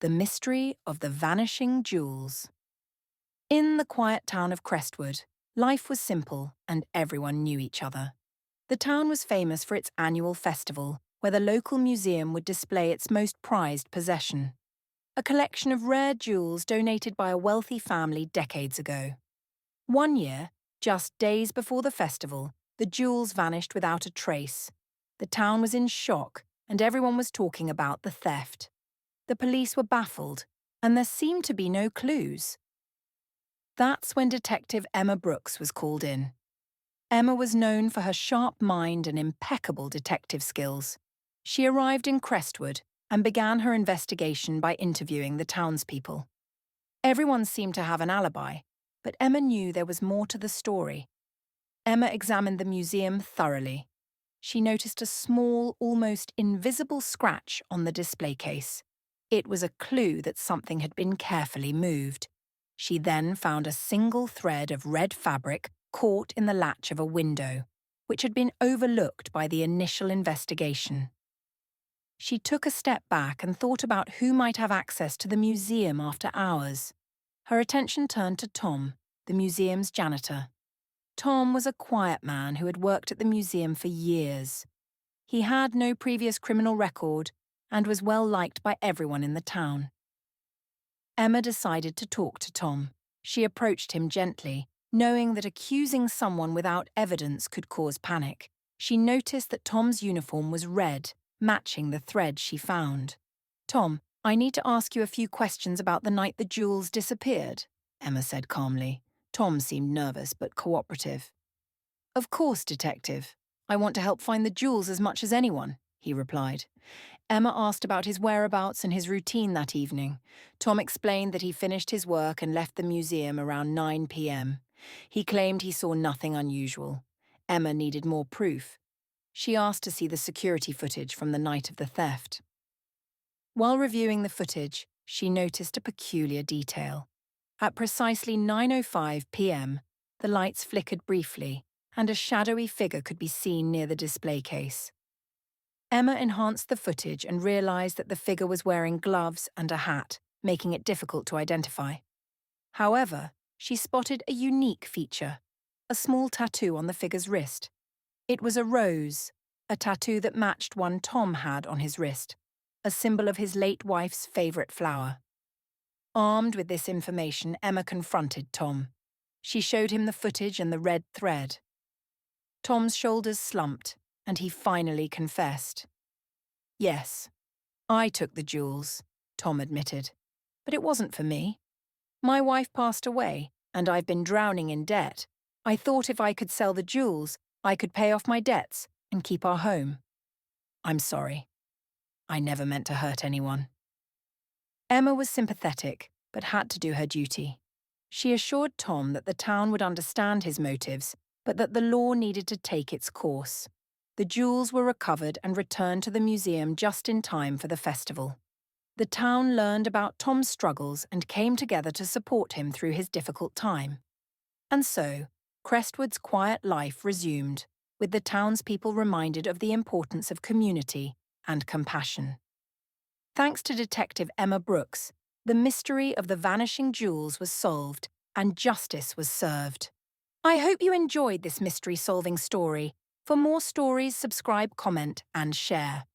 The Mystery of the Vanishing Jewels. In the quiet town of Crestwood, life was simple and everyone knew each other. The town was famous for its annual festival, where the local museum would display its most prized possession, a collection of rare jewels donated by a wealthy family decades ago. One year, just days before the festival, the jewels vanished without a trace. The town was in shock, and everyone was talking about the theft. The police were baffled, and there seemed to be no clues. That's when Detective Emma Brooks was called in. Emma was known for her sharp mind and impeccable detective skills. She arrived in Crestwood and began her investigation by interviewing the townspeople. Everyone seemed to have an alibi, but Emma knew there was more to the story. Emma examined the museum thoroughly. She noticed a small, almost invisible scratch on the display case. It was a clue that something had been carefully moved. She then found a single thread of red fabric caught in the latch of a window, which had been overlooked by the initial investigation. She took a step back and thought about who might have access to the museum after hours. Her attention turned to Tom, the museum's janitor. Tom was a quiet man who had worked at the museum for years. He had no previous criminal record and was well liked by everyone in the town. Emma decided to talk to Tom. She approached him gently, knowing that accusing someone without evidence could cause panic. She noticed that Tom's uniform was red, matching the thread she found. "Tom, I need to ask you a few questions about the night the jewels disappeared," Emma said calmly. Tom seemed nervous but cooperative. "Of course, Detective. I want to help find the jewels as much as anyone," he replied. Emma asked about his whereabouts and his routine that evening. Tom explained that he finished his work and left the museum around 9 p.m. He claimed he saw nothing unusual. Emma needed more proof. She asked to see the security footage from the night of the theft. While reviewing the footage, she noticed a peculiar detail. At precisely 9:05 p.m., the lights flickered briefly, and a shadowy figure could be seen near the display case. Emma enhanced the footage and realized that the figure was wearing gloves and a hat, making it difficult to identify. However, she spotted a unique feature, a small tattoo on the figure's wrist. It was a rose, a tattoo that matched one Tom had on his wrist, a symbol of his late wife's favorite flower. Armed with this information, Emma confronted Tom. She showed him the footage and the red thread. Tom's shoulders slumped, and he finally confessed. "Yes, I took the jewels," Tom admitted. "But it wasn't for me. My wife passed away, and I've been drowning in debt. I thought if I could sell the jewels, I could pay off my debts and keep our home. I'm sorry. I never meant to hurt anyone." Emma was sympathetic, but had to do her duty. She assured Tom that the town would understand his motives, but that the law needed to take its course. The jewels were recovered and returned to the museum just in time for the festival. The town learned about Tom's struggles and came together to support him through his difficult time. And so, Crestwood's quiet life resumed, with the townspeople reminded of the importance of community and compassion. Thanks to Detective Emma Brooks, the mystery of the vanishing jewels was solved and justice was served. I hope you enjoyed this mystery-solving story. For more stories, subscribe, comment, and share.